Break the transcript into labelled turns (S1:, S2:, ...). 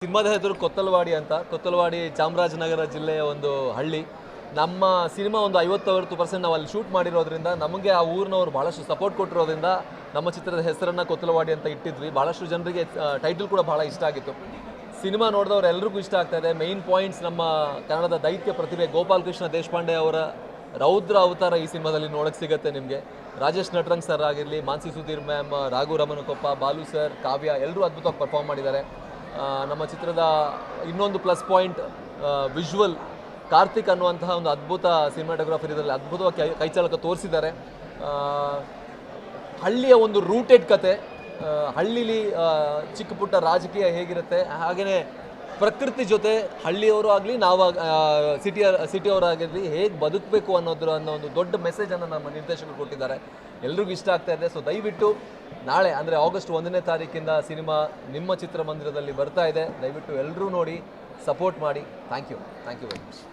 S1: ಸಿನಿಮಾದ ಹೆಸರು ಕೊತ್ತಲವಾಡಿ ಅಂತ. ಕೊತ್ತಲವಾಡಿ ಚಾಮರಾಜನಗರ ಜಿಲ್ಲೆಯ ಒಂದು ಹಳ್ಳಿ. ನಮ್ಮ ಸಿನಿಮಾ ಒಂದು 50% ನಾವು ಅಲ್ಲಿ ಶೂಟ್ ಮಾಡಿರೋದ್ರಿಂದ ನಮಗೆ ಆ ಊರಿನವರು ಭಾಳಷ್ಟು ಸಪೋರ್ಟ್ ಕೊಟ್ಟಿರೋದ್ರಿಂದ ನಮ್ಮ ಚಿತ್ರದ ಹೆಸರನ್ನು ಕೊತ್ತಲವಾಡಿ ಅಂತ ಇಟ್ಟಿದ್ವಿ. ಭಾಳಷ್ಟು ಜನರಿಗೆ ಟೈಟಲ್ ಕೂಡ ಭಾಳ ಇಷ್ಟ ಆಗಿತ್ತು. ಸಿನಿಮಾ ನೋಡಿದವ್ರು ಎಲ್ರಿಗೂ ಇಷ್ಟ ಆಗ್ತಾ ಇದೆ. ಮೇಯ್ನ್ ಪಾಯಿಂಟ್ಸ್ ನಮ್ಮ ಕನ್ನಡದ ದೈತ್ಯ ಪ್ರತಿಭೆ ಗೋಪಾಲಕೃಷ್ಣ ದೇಶಪಾಂಡೆ ಅವರ ರೌದ್ರ ಅವತಾರ ಈ ಸಿನಿಮಾದಲ್ಲಿ ನೋಡೋಕ್ಕೆ ಸಿಗುತ್ತೆ ನಿಮಗೆ. ರಾಜೇಶ್ ನಟರಂಗ್ ಸರ್ ಆಗಿರಲಿ, ಮಾನ್ಸಿ ಸುಧೀರ್ ಮ್ಯಾಮ್, ರಾಘು ರಮಣಕೊಪ್ಪ, ಬಾಲು ಸರ್, ಕಾವ್ಯ ಎಲ್ಲರೂ ಅದ್ಭುತವಾಗಿ ಪರ್ಫಾರ್ಮ್ ಮಾಡಿದ್ದಾರೆ. ನಮ್ಮ ಚಿತ್ರದ ಇನ್ನೊಂದು ಪ್ಲಸ್ ಪಾಯಿಂಟ್ ವಿಜುವಲ್. ಕಾರ್ತಿಕ್ ಅನ್ನುವಂತಹ ಒಂದು ಅದ್ಭುತ ಸಿನಿಮಾಟೋಗ್ರಾಫರ್ ಇದರಲ್ಲಿ ಅದ್ಭುತವಾಗಿ ಕೈಚಾಲಕ ತೋರಿಸಿದ್ದಾರೆ. ಹಳ್ಳಿಯ ಒಂದು ರೂಟೆಡ್ ಕತೆ, ಹಳ್ಳಿಲಿ ಚಿಕ್ಕ ಪುಟ್ಟ ರಾಜಕೀಯ ಹೇಗಿರುತ್ತೆ, ಹಾಗೆಯೇ ಪ್ರಕೃತಿ ಜೊತೆ ಹಳ್ಳಿಯವರು ಆಗಲಿ ನಾವು ಸಿಟಿಯವರಾಗಿರಲಿ ಹೇಗೆ ಬದುಕಬೇಕು ಅನ್ನೋ ಒಂದು ದೊಡ್ಡ ಮೆಸೇಜನ್ನು ನಮ್ಮ ನಿರ್ದೇಶಕರು ಕೊಟ್ಟಿದ್ದಾರೆ. ಎಲ್ರಿಗೂ ಇಷ್ಟ ಆಗ್ತಾ ಇದೆ. ಸೊ ದಯವಿಟ್ಟು ನಾಳೆ ಅಂದರೆ ಆಗಸ್ಟ್ 1ನೇ ತಾರೀಕಿಂದ ಸಿನಿಮಾ ನಿಮ್ಮ ಚಿತ್ರಮಂದಿರದಲ್ಲಿ ಬರ್ತಾ ಇದೆ. ದಯವಿಟ್ಟು ಎಲ್ಲರೂ ನೋಡಿ, ಸಪೋರ್ಟ್ ಮಾಡಿ. Thank you very much.